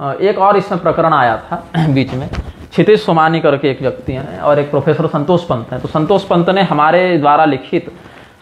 एक और इसमें प्रकरण आया था बीच में, क्षितिज सोमानी करके एक व्यक्ति हैं और एक प्रोफेसर संतोष पंत हैं। तो संतोष पंत ने हमारे द्वारा लिखित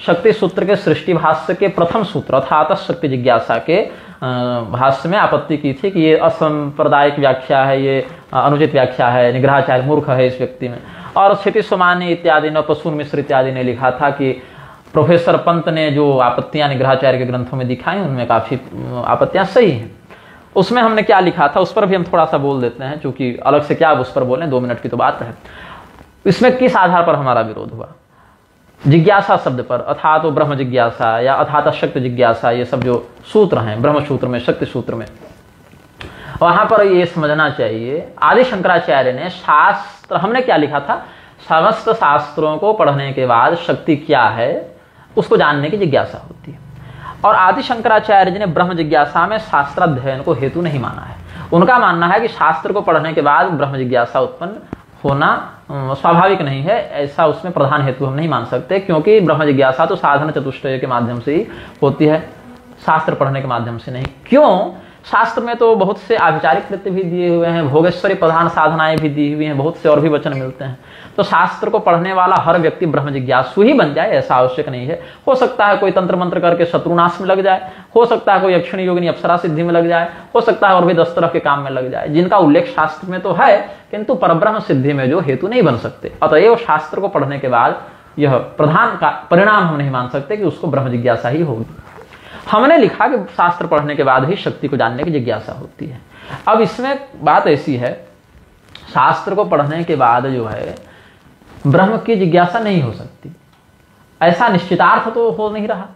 शक्ति सूत्र के सृष्टि भाष्य के प्रथम सूत्र अर्थात शक्ति जिज्ञासा के भाष्य में आपत्ति की थी कि ये असंप्रदायिक व्याख्या है, ये अनुचित व्याख्या है, निग्रहाचार्य मूर्ख है इस व्यक्ति में। और क्षितिज सोमानी इत्यादि ने, प्रसून मिश्र इत्यादि ने लिखा था कि प्रोफेसर पंत ने जो आपत्तियां निग्रहाचार्य के ग्रंथों में दिखाई उनमें काफी आपत्तियां सही हैं। उसमें हमने क्या लिखा था उस पर भी हम थोड़ा सा बोल देते हैं, क्योंकि अलग से क्या उस पर बोलें, 2 मिनट की तो बात है। इसमें किस आधार पर हमारा विरोध हुआ? जिज्ञासा शब्द पर, अथात तो ब्रह्म जिज्ञासा या अथात शक्ति जिज्ञासा, ये सब जो सूत्र हैं ब्रह्म सूत्र में, शक्ति सूत्र में, वहां पर ये समझना चाहिए आदि शंकराचार्य ने शास्त्र, हमने क्या लिखा था, समस्त शास्त्रों को पढ़ने के बाद शक्ति क्या है उसको जानने की जिज्ञासा होती है। और आदि शंकराचार्य जी ने ब्रह्म जिज्ञासा में शास्त्राध्ययन को हेतु नहीं माना है। उनका मानना है कि शास्त्र को पढ़ने के बाद ब्रह्म जिज्ञासा उत्पन्न होना स्वाभाविक नहीं है, ऐसा उसमें प्रधान हेतु हम नहीं मान सकते, क्योंकि ब्रह्म जिज्ञासा तो साधन चतुष्टय के माध्यम से ही होती है, शास्त्र पढ़ने के माध्यम से नहीं। क्यों? शास्त्र में तो बहुत से आभिचारिक कृत्य भी दिए हुए हैं, भोगेश्वरी प्रधान साधनाएं भी दी हुई हैं, बहुत से और भी वचन मिलते हैं। तो शास्त्र को पढ़ने वाला हर व्यक्ति ब्रह्म जिज्ञासु ही बन जाए ऐसा आवश्यक नहीं है। हो सकता है कोई तंत्र मंत्र करके शत्रुनाश में लग जाए, हो सकता है कोई यक्षिणी योगिनी अप्सरा सिद्धि में लग जाए, हो सकता है और भी 10 तरह के काम में लग जाए, जिनका उल्लेख शास्त्र में तो है किंतु परब्रह्म सिद्धि में जो हेतु नहीं बन सकते। अतएव शास्त्र को पढ़ने के बाद यह प्रधान का परिणाम हम नहीं मान सकते कि उसको ब्रह्म जिज्ञासा ही होगी। हमने लिखा कि शास्त्र पढ़ने के बाद ही शक्ति को जानने की जिज्ञासा होती है। अब इसमें बात ऐसी है, शास्त्र को पढ़ने के बाद जो है ब्रह्म की जिज्ञासा नहीं हो सकती, ऐसा निश्चितार्थ तो हो नहीं रहा।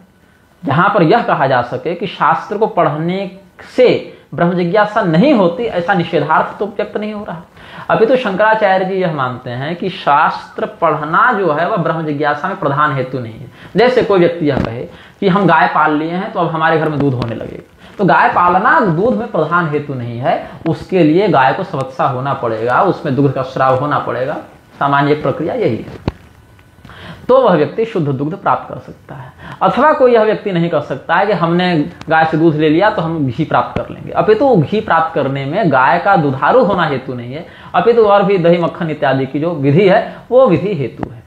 जहां पर यह कहा जा सके कि शास्त्र को पढ़ने से ब्रह्म जिज्ञासा नहीं होती, ऐसा निषेधार्थ तो व्यक्त नहीं हो रहा। अभी तो शंकराचार्य जी यह मानते हैं कि शास्त्र पढ़ना जो है वह ब्रह्म जिज्ञासा में प्रधान हेतु नहीं है। जैसे कोई व्यक्ति यह कहे कि हम गाय पाल लिए हैं तो अब हमारे घर में दूध होने लगेगा, तो गाय पालना दूध में प्रधान हेतु नहीं है, उसके लिए गाय को संवत्सा होना पड़ेगा, उसमें दुग्ध का स्राव होना पड़ेगा, सामान्य प्रक्रिया यही है, तो वह व्यक्ति शुद्ध दुग्ध प्राप्त कर सकता है। अथवा कोई यह व्यक्ति नहीं कर सकता है कि हमने गाय से दूध ले लिया तो हम घी प्राप्त कर लेंगे, अपितु घी प्राप्त करने में गाय का दुधारू होना हेतु नहीं है, अपितु और भी दही मक्खन इत्यादि की जो विधि है वो विधि हेतु है।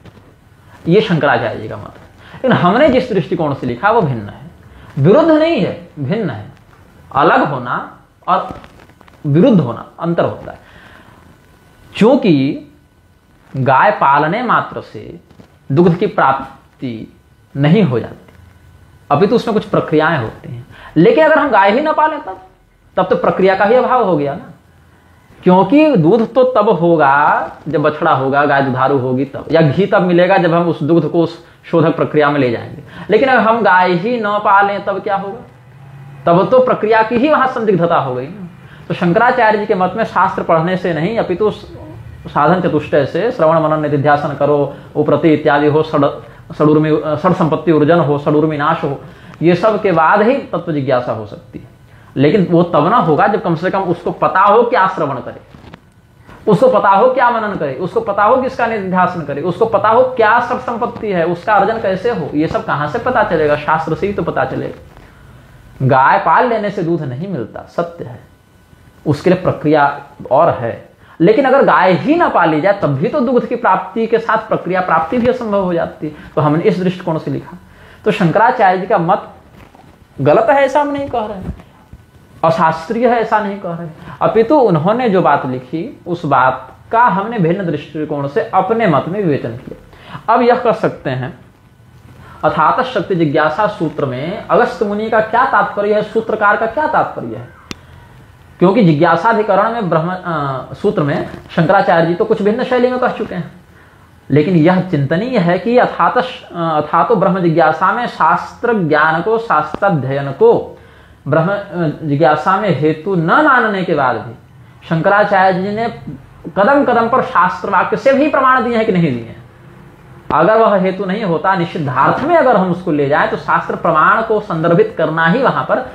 ये शंकराचार्य जी का मत है। लेकिन हमने जिस दृष्टिकोण से लिखा वो भिन्न है, विरुद्ध नहीं है, भिन्न है। अलग होना और विरुद्ध होना अंतर होता है। क्योंकि गाय पालने मात्र से दुग्ध की प्राप्ति नहीं हो जाती, अभी तो उसमें कुछ प्रक्रियाएं होती हैं। लेकिन अगर हम गाय ही ना पालें तब तो प्रक्रिया का ही अभाव हो गया ना, क्योंकि दूध तो तब होगा जब बछड़ा होगा, गाय दुधारू होगी तब, या घी तब मिलेगा जब हम उस दुग्ध को उस शोधक प्रक्रिया में ले जाएंगे। लेकिन अगर हम गाय ही न पालें तब क्या होगा? तब तो प्रक्रिया की ही वहां संदिग्धता हो गई ना। तो शंकराचार्य जी के मत में शास्त्र पढ़ने से नहीं, अपितु साधन चतुष्टय से श्रवण मनन निधिध्यासन करो, उपरति इत्यादि हो, षड संपत्ति ऊर्जन हो, षडूर्मि नाश हो, ये सब के बाद ही तत्व जिज्ञासा हो सकती है। लेकिन वो तब ना होगा जब कम से कम उसको पता हो क्या श्रवण करे, उसको पता हो क्या मनन करे, उसको पता हो किसका निधिध्यासन करे, उसको पता हो क्या षड संपत्ति है, उसका अर्जन कैसे हो। ये सब कहां से पता चलेगा? शास्त्र से ही तो पता चलेगा। गाय पाल लेने से दूध नहीं मिलता, सत्य है, उसके लिए प्रक्रिया और है। लेकिन अगर गाय ही ना पाली जाए तब भी तो दुग्ध की प्राप्ति के साथ प्रक्रिया प्राप्ति भी असंभव हो जाती है। तो हमने इस दृष्टिकोण से लिखा। तो शंकराचार्य जी का मत गलत है ऐसा हम नहीं कह रहे हैं, अशास्त्रीय है ऐसा नहीं कह रहे, अपितु उन्होंने जो बात लिखी उस बात का हमने भिन्न दृष्टिकोण से अपने मत में विवेचन किया। अब यह कर सकते हैं, अथात शक्ति जिज्ञासा सूत्र में अगस्त्य मुनि का क्या तात्पर्य है, सूत्रकार का क्या तात्पर्य है? क्योंकि जिज्ञासाधिकरण में ब्रह्म सूत्र में शंकराचार्य जी तो कुछ भिन्न शैली में कह चुके हैं, लेकिन यह चिंतनीय है कि अथातो ब्रह्म जिज्ञासा में शास्त्र ज्ञान को, शास्त्राध्ययन को ब्रह्म जिज्ञासा में हेतु न मानने के बाद भी शंकराचार्य जी ने कदम कदम पर शास्त्र वाक्य से भी प्रमाण दिए हैं कि नहीं दिए हैं। अगर वह हेतु नहीं होता, निषिद्धार्थ में अगर हम उसको ले जाएं तो शास्त्र प्रमाण को संदर्भित करना ही वहां पर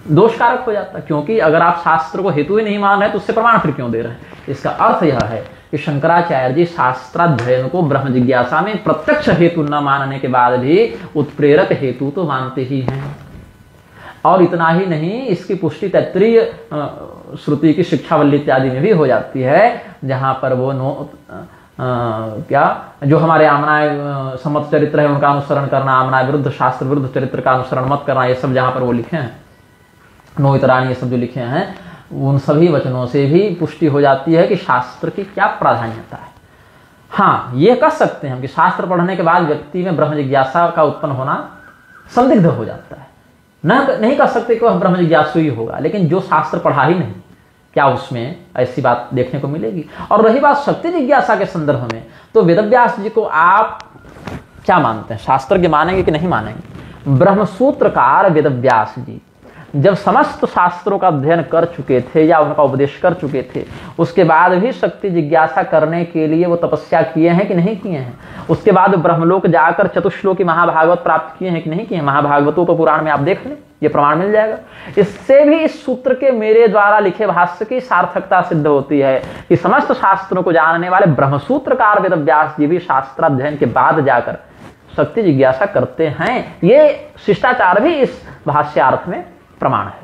दोषकारक हो जाता है। क्योंकि अगर आप शास्त्र को हेतु ही नहीं मान रहे तो उससे प्रमाण फिर क्यों दे रहे हैं? इसका अर्थ यह है कि शंकराचार्य जी शास्त्राध्ययन को ब्रह्म जिज्ञासा में प्रत्यक्ष हेतु न मानने के बाद भी उत्प्रेरक हेतु तो मानते ही हैं। और इतना ही नहीं, इसकी पुष्टि तैत्तिरीय श्रुति की शिक्षावल्ली इत्यादि में भी हो जाती है, जहां पर वो क्या जो हमारे आमनाय सम्मत चरित्र है उनका अनुसरण करना, आमनाय विरुद्ध शास्त्र विरुद्ध चरित्र का अनुसरण मत करना, ये सब जहां पर वो लिखे हैं, नो इतरानी, ये सब जो लिखे हैं, उन सभी वचनों से भी पुष्टि हो जाती है कि शास्त्र की क्या प्राधान्यता है। हाँ, ये कह सकते हैं हम कि शास्त्र पढ़ने के बाद व्यक्ति में ब्रह्म जिज्ञासा का उत्पन्न होना संदिग्ध हो जाता है। नहीं कह सकते कि वह ब्रह्म जिज्ञासु ही होगा, लेकिन जो शास्त्र पढ़ा ही नहीं, क्या उसमें ऐसी बात देखने को मिलेगी। और रही बात शक्ति जिज्ञासा के संदर्भ में, तो वेदव्यास जी को आप क्या मानते हैं, शास्त्रज्ञ मानेंगे कि नहीं मानेंगे? ब्रह्मसूत्रकार वेदव्यास जी जब समस्त शास्त्रों का अध्ययन कर चुके थे या उनका उपदेश कर चुके थे, उसके बाद भी शक्ति जिज्ञासा करने के लिए वो तपस्या किए हैं कि नहीं किए हैं? उसके बाद ब्रह्मलोक जाकर चतुश्लोकी महाभागवत प्राप्त किए हैं कि नहीं किए हैं? महाभागवतों को पुराण में आप देख लें, ये प्रमाण मिल जाएगा। इससे भी इस सूत्र के मेरे द्वारा लिखे भाष्य की सार्थकता सिद्ध होती है कि समस्त शास्त्रों को जानने वाले ब्रह्मसूत्रकार वेदव्यास जी भी शास्त्राध्ययन के बाद जाकर शक्ति जिज्ञासा करते हैं। ये शिष्टाचार भी इस भाष्यार्थ में प्रमाण है।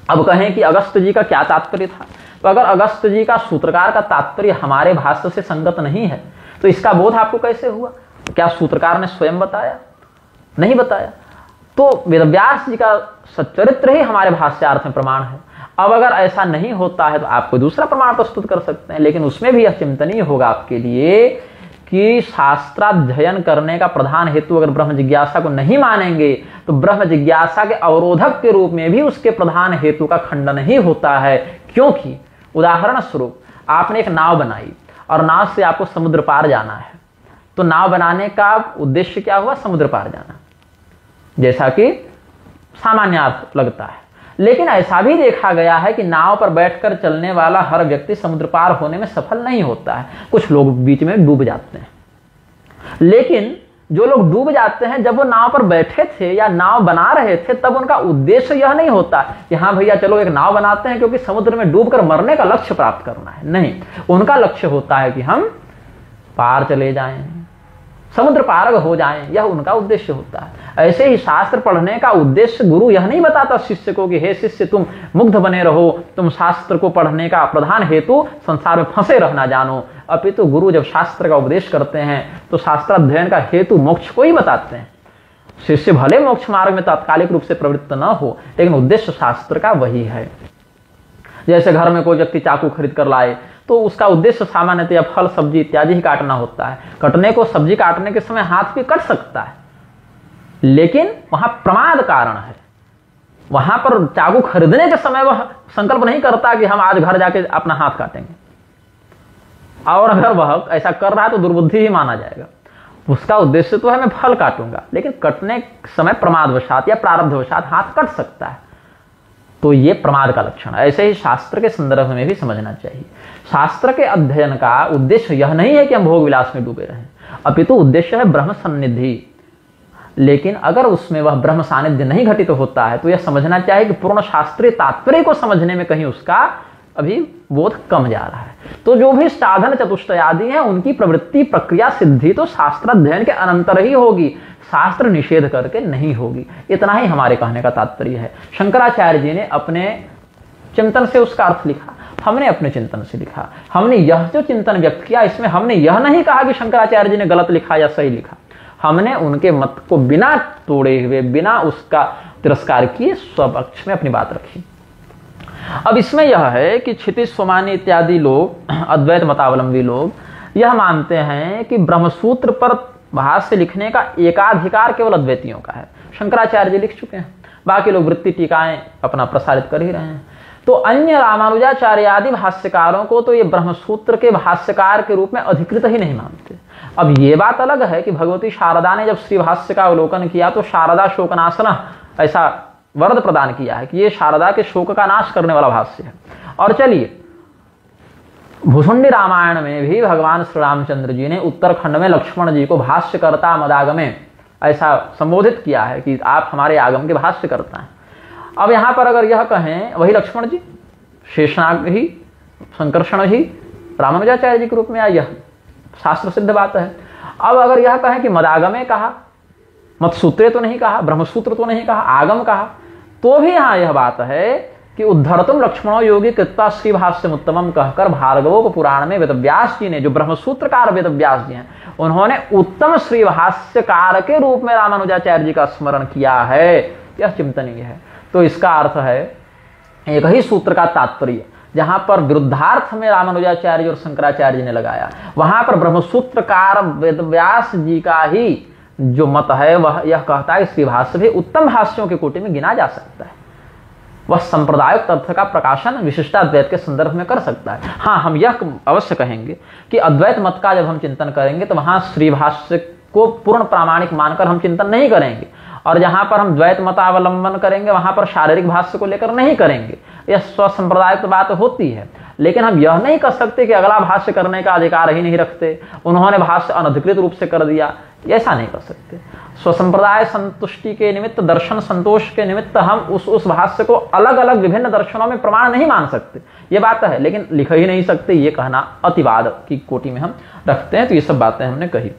अब कहें कि अगस्त जी का क्या तात्पर्य था, तो अगर अगस्त जी का सूत्रकार का तात्पर्य हमारे भाष्य से संगत नहीं है, तो इसका बोध आपको कैसे हुआ? क्या सूत्रकार ने स्वयं बताया? नहीं बताया। तो वेदव्यास जी का सच्चरित्र ही हमारे भाष्यार्थ में प्रमाण है। अब अगर ऐसा नहीं होता है तो आप कोई दूसरा प्रमाण प्रस्तुत कर सकते हैं, लेकिन उसमें भी यह चिंतनीय होगा आपके लिए कि शास्त्राध्ययन करने का प्रधान हेतु अगर ब्रह्म जिज्ञासा को नहीं मानेंगे, तो ब्रह्म जिज्ञासा के अवरोधक के रूप में भी उसके प्रधान हेतु का खंडन ही होता है। क्योंकि उदाहरण स्वरूप आपने एक नाव बनाई और नाव से आपको समुद्र पार जाना है, तो नाव बनाने का उद्देश्य क्या हुआ? समुद्र पार जाना, जैसा कि सामान्य अर्थ लगता है। लेकिन ऐसा भी देखा गया है कि नाव पर बैठकर चलने वाला हर व्यक्ति समुद्र पार होने में सफल नहीं होता है। कुछ लोग बीच में डूब जाते हैं। लेकिन जो लोग डूब जाते हैं, जब वो नाव पर बैठे थे या नाव बना रहे थे, तब उनका उद्देश्य यह नहीं होता कि हाँ भैया चलो एक नाव बनाते हैं क्योंकि समुद्र में डूबकर मरने का लक्ष्य प्राप्त करना है। नहीं, उनका लक्ष्य होता है कि हम पार चले जाएं, समुद्र पार हो जाएं, यह उनका उद्देश्य होता है। ऐसे ही शास्त्र पढ़ने का उद्देश्य गुरु यह नहीं बताता शिष्य को कि हे शिष्य तुम मुग्ध बने रहो, तुम शास्त्र को पढ़ने का प्रधान हेतु संसार में फंसे रहना जानो। अपितु गुरु जब शास्त्र का उपदेश करते हैं तो शास्त्राध्ययन का हेतु मोक्ष को ही बताते हैं। शिष्य भले मोक्ष मार्ग में तात्कालिक रूप से प्रवृत्त न हो, लेकिन उद्देश्य शास्त्र का वही है। जैसे घर में कोई व्यक्ति चाकू खरीद कर लाए, तो उसका उद्देश्य सामान्यतः फल सब्जी इत्यादि ही काटना होता है। कटने को, सब्जी काटने के समय हाथ भी कट सकता है, लेकिन वहां प्रमाद कारण है। वहां पर चाकू खरीदने के समय वह संकल्प नहीं करता कि हम आज घर जाके अपना हाथ काटेंगे, और अगर वह ऐसा कर रहा है तो दुर्बुद्धि ही माना जाएगा। उसका उद्देश्य तो है मैं फल काटूंगा, लेकिन कटने समय प्रमादवशात या प्रारब्धवशात हाथ कट सकता है, तो ये प्रमाद का लक्षण है। ऐसे ही शास्त्र के संदर्भ में भी समझना चाहिए। शास्त्र के अध्ययन का उद्देश्य यह नहीं है कि हम भोग विलास में डूबे रहें, अपितु उद्देश्य है ब्रह्म सन्निधि। लेकिन अगर उसमें वह ब्रह्म सानिध्य नहीं घटित होता है, तो यह समझना चाहिए कि पूर्ण शास्त्रीय तात्पर्य को समझने में कहीं उसका अभी बोध कम जा रहा है। तो जो भी साधन चतुष्टय आदि हैं, उनकी प्रवृत्ति प्रक्रिया सिद्धि तो शास्त्राध्ययन के अनंतर ही होगी, शास्त्र निषेध करके नहीं होगी। इतना ही हमारे कहने का तात्पर्य है। शंकराचार्य जी ने अपने चिंतन से उसका अर्थ लिखा, हमने अपने चिंतन से लिखा। हमने यह जो चिंतन व्यक्त किया, इसमें हमने यह नहीं कहा कि शंकराचार्य जी ने गलत लिखा या सही लिखा। हमने उनके मत को बिना तोड़े हुए, बिना उसका तिरस्कार किए, स्वपक्ष में अपनी बात रखी। अब इसमें यह है कि क्षितिज सोमानी इत्यादि लोग, अद्वैत मतावलंबी लोग यह मानते हैं कि ब्रह्मसूत्र पर भाष्य लिखने का एकाधिकार केवल अद्वैतियों का है। शंकराचार्य जी लिख चुके हैं, बाकी लोग वृत्ति टीकाएं अपना प्रसारित कर ही रहे हैं। तो अन्य रामानुजाचार्य आदि भाष्यकारों को तो ये ब्रह्मसूत्र के भाष्यकार के रूप में अधिकृत ही नहीं मानते। अब ये बात अलग है कि भगवती शारदा ने जब श्री भाष्य का अवलोकन किया तो शारदा शोकनाशना ऐसा वरद प्रदान किया है कि ये शारदा के शोक का नाश करने वाला भाष्य है। और चलिए, भुसुंडी रामायण में भी भगवान श्री रामचंद्र जी ने उत्तरखंड में लक्ष्मण जी को भाष्यकर्ता मदागमे ऐसा संबोधित किया है कि आप हमारे आगम के भाष्यकर्ता हैं। अब यहां पर अगर यह कहें, वही लक्ष्मण जी शेषनाग ही, संकर्षण ही रामानुजाचार्य जी के रूप में आया, यह शास्त्र सिद्ध बात है। अब अगर यह कहें कि मदागमे कहा, मतसूत्रे तो नहीं कहा, ब्रह्मसूत्र तो नहीं कहा, आगम कहा, तो भी यहाँ यह बात है कि उद्धरतुम लक्ष्मणो योगी कृत्वा श्री भाष्य उत्तमम कहकर भार्गवो को पुराण में वेदव्यास जी ने, जो ब्रह्मसूत्रकार वेदव्यास जी हैं, उन्होंने उत्तम श्री भाष्यकार के रूप में रामानुजाचार्य जी का स्मरण किया है। यह चिंतनीय है। तो इसका अर्थ है एक ही सूत्र का तात्पर्य जहां पर विरुद्धार्थ में रामानुजाचार्य और शंकराचार्य जी ने लगाया, वहां पर ब्रह्मसूत्रकार वेदव्यास जी का ही जो मत है वह यह कहता है श्री भाष्य भी उत्तम भाष्यों की कोटि में गिना जा सकता है। वह संप्रदायिक अर्थ का प्रकाशन विशिष्टाद्वैत के संदर्भ में कर सकता है। हाँ, हम यह अवश्य कहेंगे कि अद्वैत मत का जब हम चिंतन करेंगे तो वहां श्री भाष्य को पूर्ण प्रामाणिक मानकर हम चिंतन नहीं करेंगे, और जहां पर हम द्वैत मतावलंबन करेंगे वहां पर शारीरिक भाष्य को लेकर नहीं करेंगे। यह स्वसंप्रदायिक बात होती है, लेकिन हम यह नहीं कर सकते कि अगला भाष्य करने का अधिकार ही नहीं रखते, उन्होंने भाष्य अनधिकृत रूप से कर दिया, ऐसा नहीं कर सकते। स्वसंप्रदाय संतुष्टि के निमित्त, दर्शन संतोष के निमित्त हम उस भाष्य को अलग अलग विभिन्न दर्शनों में प्रमाण नहीं मान सकते, ये बात है, लेकिन लिख ही नहीं सकते, ये कहना अतिवाद की कोटि में हम रखते हैं। तो ये सब बातें हमने कही।